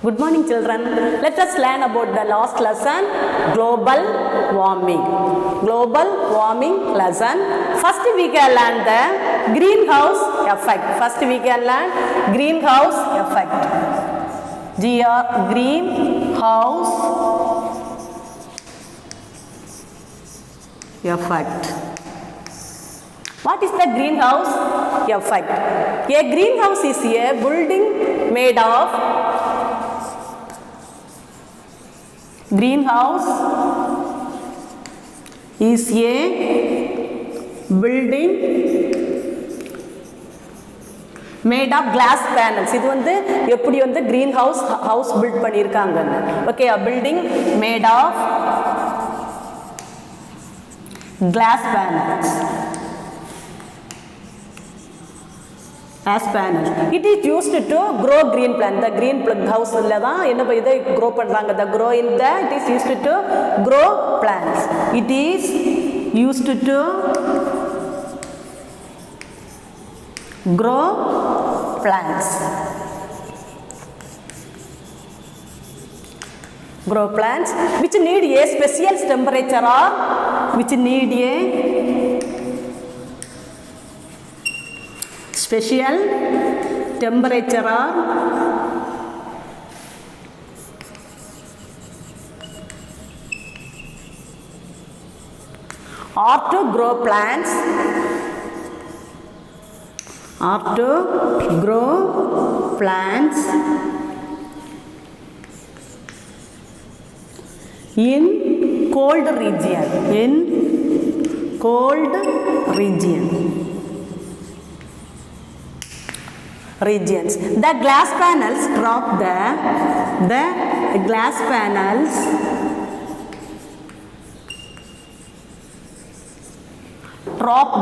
Good morning, children. Let us learn about the last lesson, global warming. Global warming lesson. First we can learn the greenhouse effect. First we can learn greenhouse effect. Greenhouse effect. What is the greenhouse effect? A greenhouse is a building made of Greenhouse is a building made of glass panels. இது வந்து எப்படி வந்து greenhouse house build பண்ணிருக்காங்க. Okay, a building made of glass panels. As panels. It is used to grow green plant. The green house la da enna idai grow pandranga. The grow in that it is used to grow plants. It is used to grow plants. Grow plants which need a special temperature or which need a special temperature or to grow plants in cold regions. The glass panels drop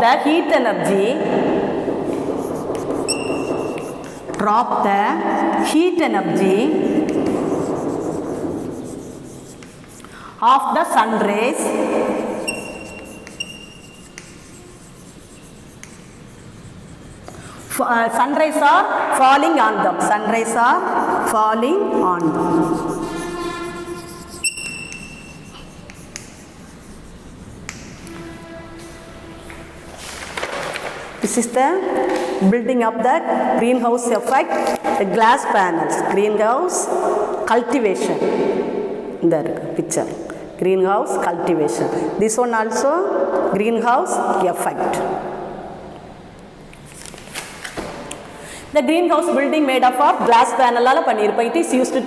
the heat energy of the sun rays sun rays are falling on them. This is the building up the greenhouse effect. The glass panels, greenhouse cultivation. The picture, greenhouse cultivation. This one also greenhouse effect. The greenhouse building made up of glass panel ala pannirpa. It is used to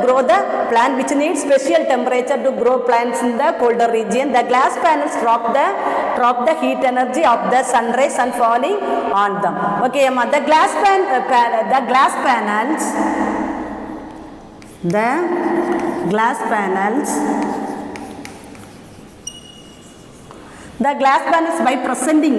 grow the plant which needs special temperature to grow plants in the colder region. The glass panels drop the heat energy of the sun rays and falling on them. Okay, the glass panels by presenting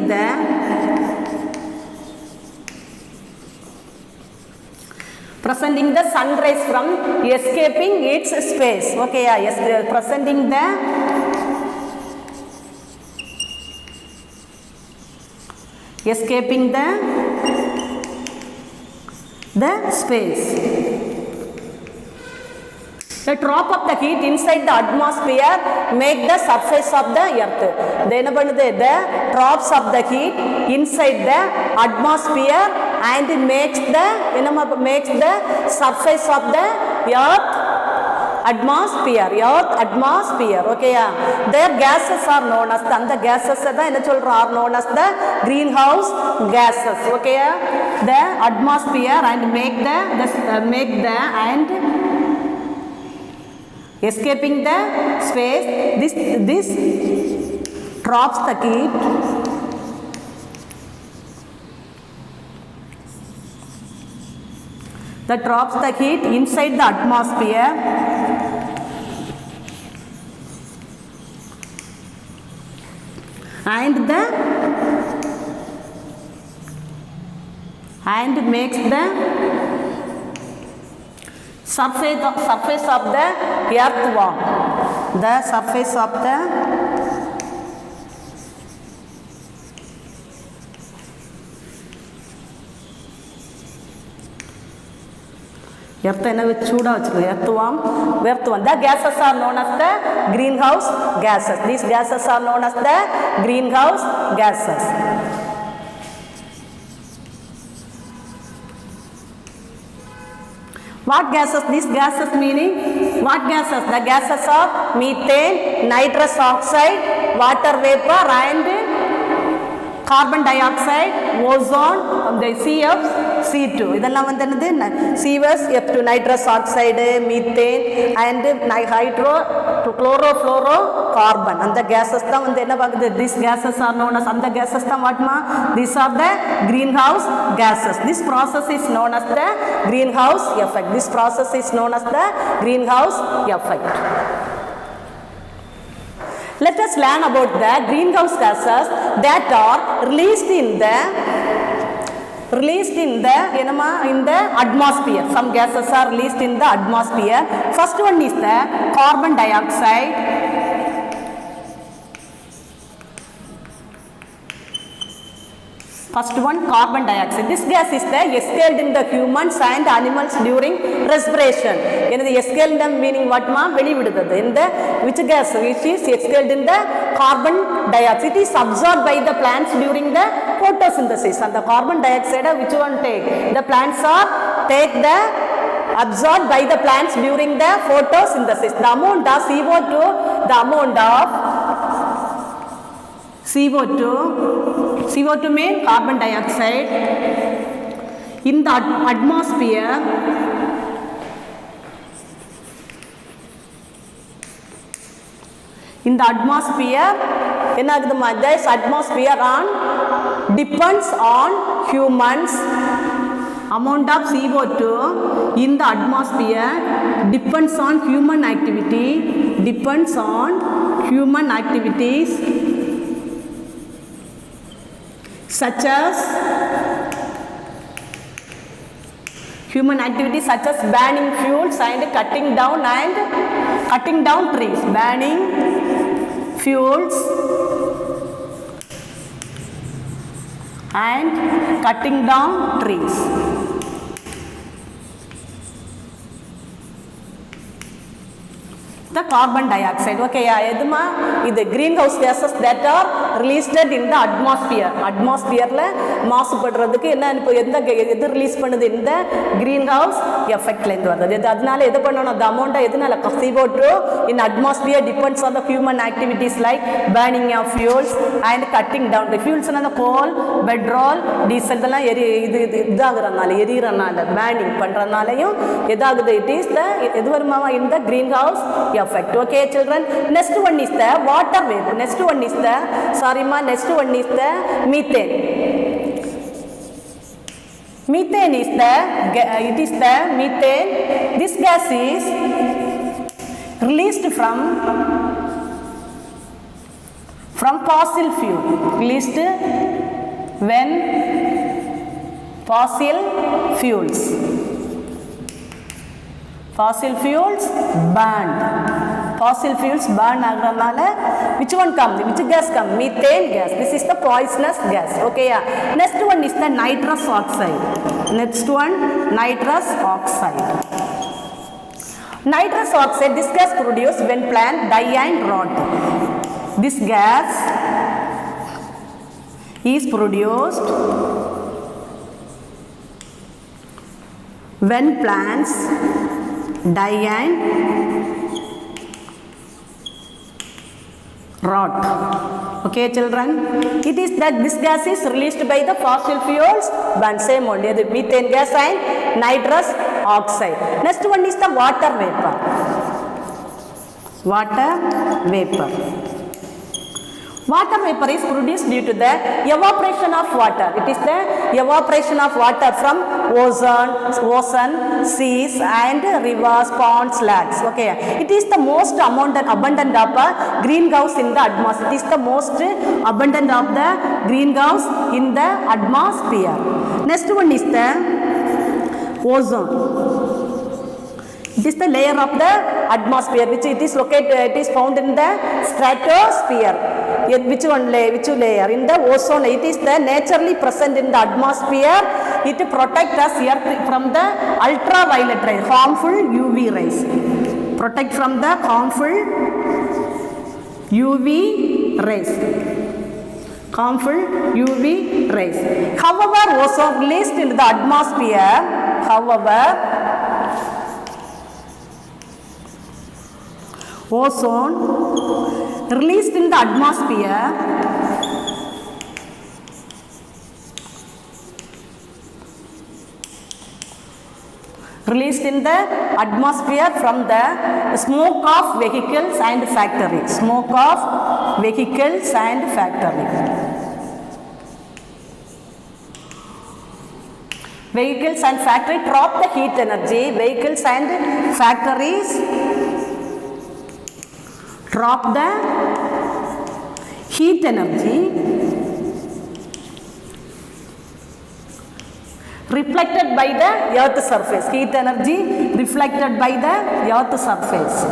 the sun rays from escaping its space. Okay, yes, presenting escaping the space. The drop of the heat inside the atmosphere make the surface of the earth. Then the drops of the heat inside the atmosphere and makes the surface of the earth atmosphere. Okay, their gases are known as the gases are known as the greenhouse gases. Okay, the atmosphere and make the and escaping the space. This drops the heat inside the atmosphere and makes the surface of the earth warm. The surface of the earth என்ன சூடா வச்சிருக்கு earth warm the gases are known as the greenhouse gases. These gases are known as the greenhouse gases. What gases? These gases meaning what gases? The gases are methane, nitrous oxide, water vapor and carbon dioxide, ozone, the CF, C2. இதெல்லாம் வந்து என்னது CF, F2, nitrous oxide, methane and hydro, chlorofluorocarbon. அந்த gases தான் வந்து என்ன ஆகுது? These gases are known as அந்த gases தான் வாட்மா? These are the greenhouse gases. This process is known as the greenhouse effect. This process is known as the greenhouse effect. Let us learn about the greenhouse gases that are released in the atmosphere. Some gases are released in the atmosphere. First one is the carbon dioxide. First one, carbon dioxide. This gas is the exhaled in the humans and animals during respiration. The exhaled meaning what ma? Velividudhu. In the which gas which is exhaled in the carbon dioxide? It is absorbed by the plants during the photosynthesis. And the carbon dioxide which one take? The plants are take the absorbed by the plants during the photosynthesis. The amount of CO2, the amount of CO2 means carbon dioxide in the atmosphere this atmosphere depends on humans. Amount of CO2 in the atmosphere depends on human activities such as burning fuels and cutting down trees. Burning fuels and cutting down trees. The carbon dioxide. Okay, இது greenhouse gases that are released in the atmosphere. Atmosphereல மாசுபடுறதுக்கு என்ன எது release பண்ணுது? இந்த greenhouse effectல இருந்து வருது. அதனால எது பண்ணணும்? The amount எதனால CO2 in atmosphere depends on the human activities like burning of fuels and cutting down the fuels. அந்த coal, petrol, diesel இதெல்லாம் இதாகிறனால எரியறனால burning பண்றனாலயும் எதாகுது? It is the எது வருமா? In the greenhouse effect. Okay children, next one is the water vapor. Next one is the methane. Methane is the methane. This gas is released from fossil fuel. Released when fossil fuels burned. Fossil fuels burn agranala which gas come? Methane gas. This is the poisonous gas. Okay, yeah. Next one is the nitrous oxide. This gas produced when plant die and rot. This gas is produced when plants die and rot. Okay children, it is that this gas is released by the fossil fuels burn. Same only the methane gas and nitrous oxide. Next one is the water vapor. Water vapor is produced due to the evaporation of water. It is the evaporation of water from ocean, seas and rivers, ponds, lakes. Okay, it is the most abundant of greenhouse in the atmosphere. It is the most abundant of the greenhouse in the atmosphere. Next one is the ozone. It is the layer of the atmosphere which it is found in the stratosphere. Which layer? In the ozone. It is the naturally present in the atmosphere. it protects us earth from the ultraviolet rays, harmful UV rays. Protect from the harmful UV rays. Harmful UV rays. However, ozone released into the atmosphere, ozone released in the atmosphere from the smoke of vehicles and factories. Smoke of vehicles and factories. Vehicles and factories drop the heat energy. Vehicles and factories drop the heat energy reflected by the earth surface. Heat energy reflected by the earth surface.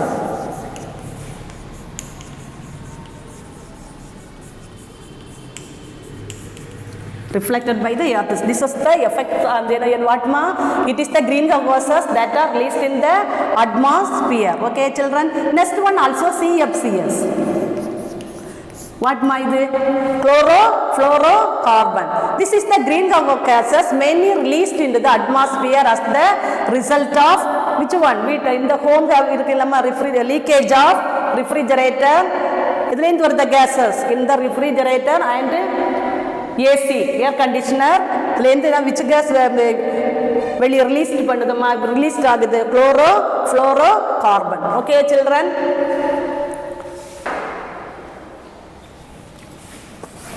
Reflected by the earth. This is the effect on the what ma? It is the greenhouse gases that are released in the atmosphere. Okay, children. Next one also CFCs. What ma is it? Chlorofluorocarbon. This is the greenhouse gases mainly released into the atmosphere as the result of which one? We in the home have leakage of refrigerator. It the gases in the refrigerator and AC, air conditioner, which gas released chlorofluorocarbon. Okay, children.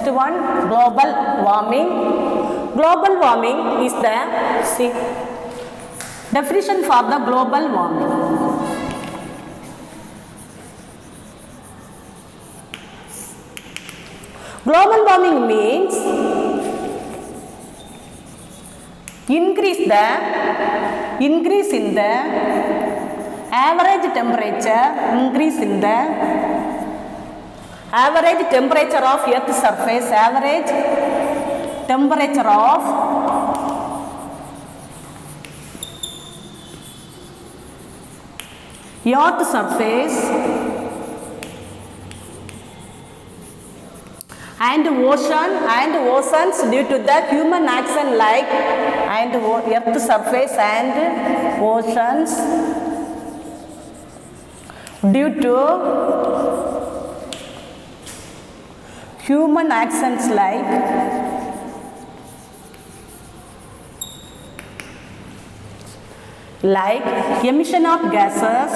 One, global warming. Global warming is the definition for the global warming. Global warming means increase in the average temperature, increase in the average temperature of earth surface, average temperature of earth surface and oceans due to the human action like and earth surface and oceans due to human actions like emission of gases,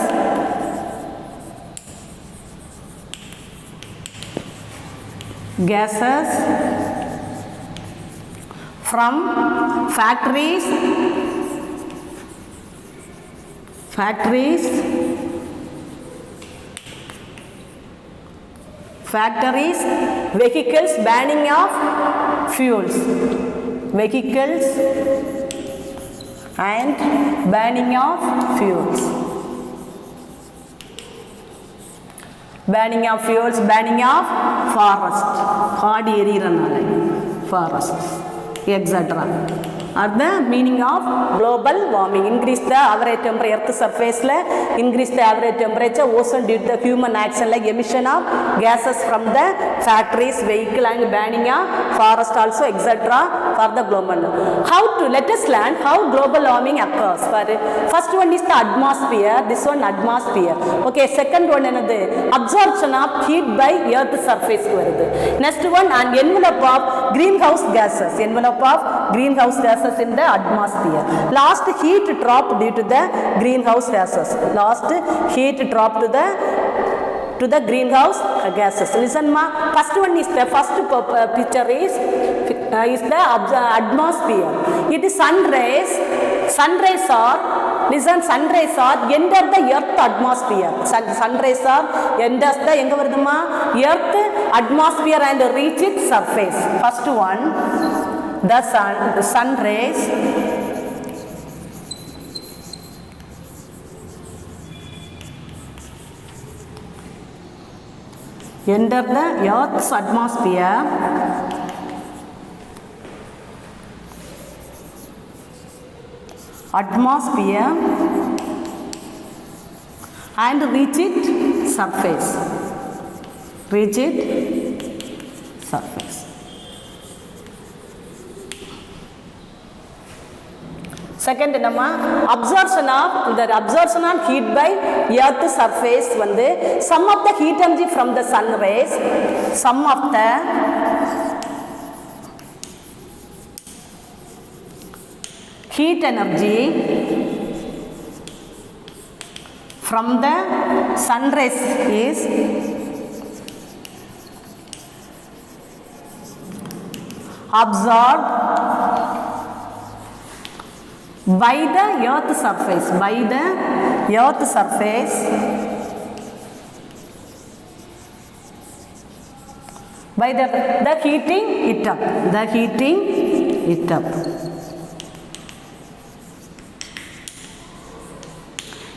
from factories, vehicles, burning of fuels, vehicles and burning of fuels, burning of forest, hard area forest, etc. are the meaning of global warming. Increase the average temperature, earth surface increase the average temperature, ozone due to the human action like emission of gases from the factories, vehicle and burning of forest also, etc. for the global. Let us learn how global warming occurs. First one is the atmosphere, this one atmosphere. Okay, second one another absorption of heat by earth surface. Next one an envelope of greenhouse gases, in the atmosphere. Last heat drop due to the greenhouse gases. Last heat drop to the greenhouse gases. Listen ma, first one is the first picture is the atmosphere. It is sun rays are enter the earth atmosphere. Sun rays are enters the earth atmosphere and reach its surface. First one, the sun rays enter the earth's atmosphere atmosphere and reach its surface. Reach its surface. Second நம்ம absorption of heat by earth surface வந்து some of the heat energy from the sun rays, some of the heat energy from the sun rays is absorbed by the earth surface, by the heating it up,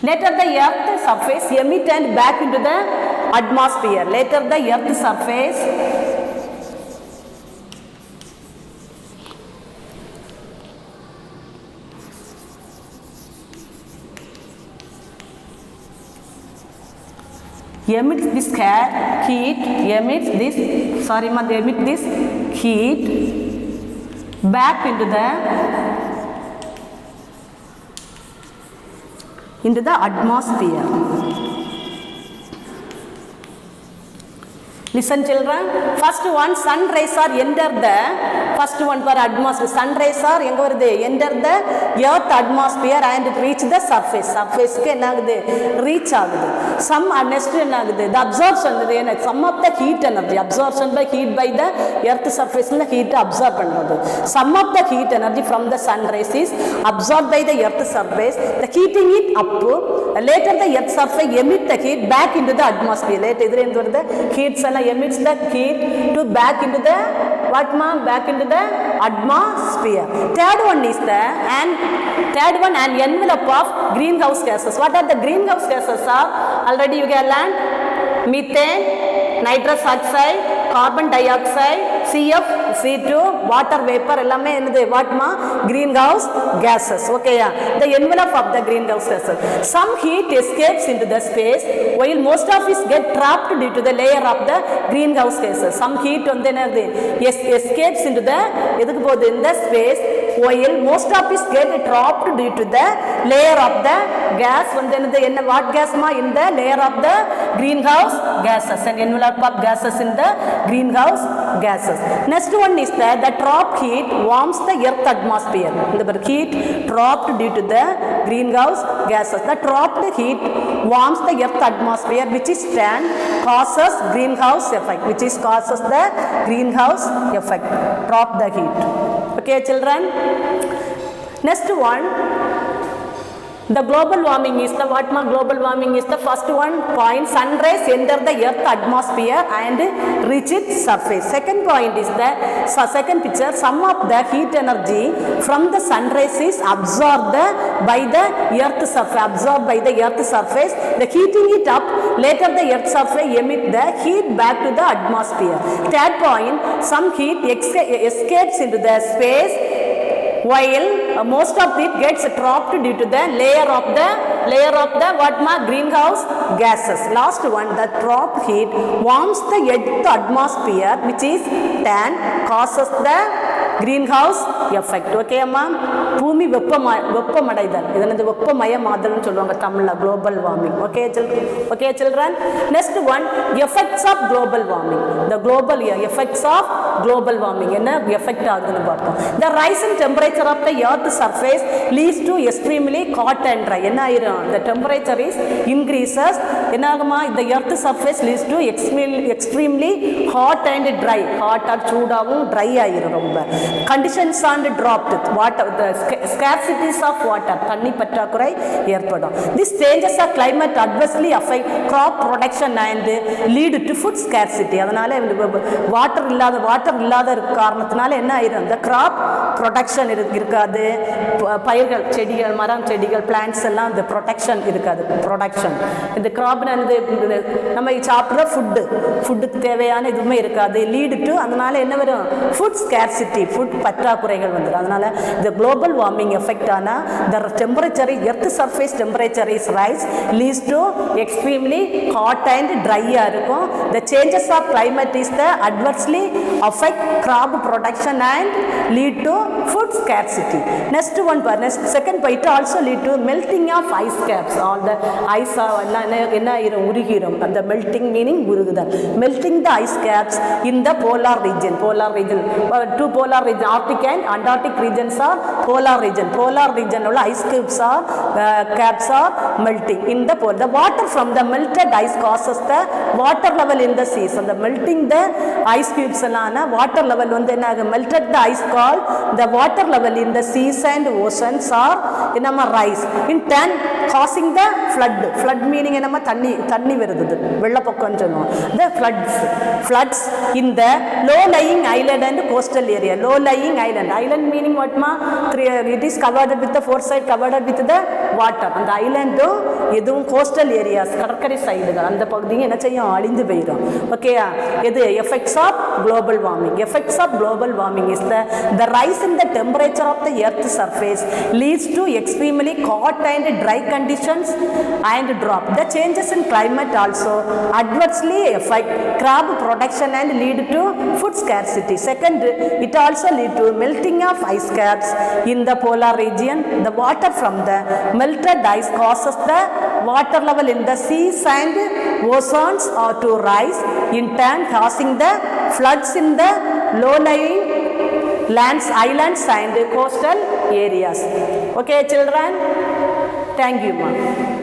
Later the earth surface emit and back into the atmosphere. Later the earth surface emits this heat back into the atmosphere. Listen children, first one sun rays are enter the first one for atmosphere. Sun rays are enter the earth atmosphere and reach the surface. Surface ke enagudhu reach agudhu. Some next enagudhu the absorption some of the heat energy absorption by heat by the earth surface la heat absorb pannadhu. Some of the heat energy from the sun rays is absorbed by the earth surface. The heating it up. Later the earth surface emit the heat back into the atmosphere. Later idhil endu varudhu heat emits the heat to back into the back into the atmosphere. Third one an envelope of greenhouse gases. What are the greenhouse gases are? Already you can learn methane, nitrous oxide, carbon dioxide, CF, C2, water vapor எல்லாமே என்னது greenhouse gases. Okay, the envelope of the greenhouse gases. Some heat escapes into the space while most of it get trapped due to the layer of the greenhouse gases. Some heat வந்து என்னது escapes into the எதுக்கு போகுது in the space while most of it get trapped due to the layer of the gas வந்து என்னது what gas in the layer of the greenhouse gases, and envelope of gases in the greenhouse gases. Next one is that the trapped heat warms the earth atmosphere. The heat trapped due to the greenhouse gases. The trapped heat warms the earth atmosphere, which is then causes greenhouse effect, the greenhouse effect. Trap the heat. Okay children. Next one, the global warming is the global warming is the first one point. Sun rays enter the earth atmosphere and reach its surface. Second point is the second picture, some of the heat energy from the sun rays is absorbed by the earth surface, the heating it up. Later the earth surface emit the heat back to the atmosphere. Third point, some heat escapes into the space while most of it gets trapped due to the layer of the greenhouse gases. Last one, the trapped heat warms the earth atmosphere, which is then causes the greenhouse effect. Okay amma, பூமி வெப்பமடைதல் இதனது வெப்பமயமாதல்னு சொல்வாங்க தமிழ்ல global warming. Okay children. Next one, effects of global warming. The global effects of global warming என்ன effect ஆகுதுன்னு பார்ப்போம். The rise in temperature of the earth surface leads to extremely hot and dry. என்ன ஆயிரும், the temperature is increases, என்ன ஆகுமா, the earth surface leads to extremely hot and dry. hot or சூடாவும் dry ஆயிரும் ரொம்ப. Conditions are dropped, water, the scarcities of water, தண்ணி பற்றாக்குறை ஏற்படும். This changes of climate adversely affect crop production and lead to food scarcity. அதனால water இல்லாத காரணத்தினால என்ன ஆயிரும், the crop production இருக்காது, பயிர்கள் செடிகள் மரம் செடிகள் பிளான்ட்ஸ் எல்லாம் இந்த ப்ரொடெக்ஷன் இருக்காது. ப்ரொடக்ஷன் இந்த கிராப் நம்ம சாப்பிட்ற ஃபுட்டுக்கு தேவையான எதுவுமே இருக்காது. லீடு டு அதனால என்ன வரும், ஃபுட் ஸ்கேர்சிட்டி, ஃபுட் பற்றாக்குறைகள் வந்துடும். அதனால் இந்த குளோபல் வார்மிங் எஃபெக்ட் ஆனால் the temperature, earth surface temperature is rise leads to extremely hot and dry இருக்கும். The changes of climate is the adversely affect crop production and lead to food scarcity. Next one, next second point also lead to melting of ice caps. All the ice என்ன ஆயிரும், உருகிரும். அந்த melting meaning உருகுதல். Melting the ice caps in the polar region. Two polar region, Arctic and Antarctic regions are polar region. Polar region உள்ள ice caps are melting in the polar. The water from the melted ice causes the water level in the seas. And the melting the ice cubes லான water level வந்து என்ன ஆகும், melted the ice called the water level in the seas and oceans are என்னமா rise in turn causing the flood meaning என்னமா தண்ணி வருது, வெள்ளப்பொக்கம்னு சொல்லுவோம். The floods in the low lying island and coastal area. Low lying island meaning what ma, it is covered with the four side covered with the water. அந்த island எதுவும் coastal areas கடற்கரை சைடுகள் அந்த பகுதியை என்ன செய்யும், அழிந்து போயிடும். ஓகேயா, இது effects of global warming. Effects of global warming is the rise in the temperature of the earth surface leads to extremely hot and dry conditions and drop. The changes in climate also adversely affect crop production and lead to food scarcity. Second, it also lead to melting of ice caps in the polar region. The water from the melted ice causes the water level in the seas and oceans are to rise, in turn causing the floods in the low-lying lands, islands and coastal areas. Okay children, thank you ma'am.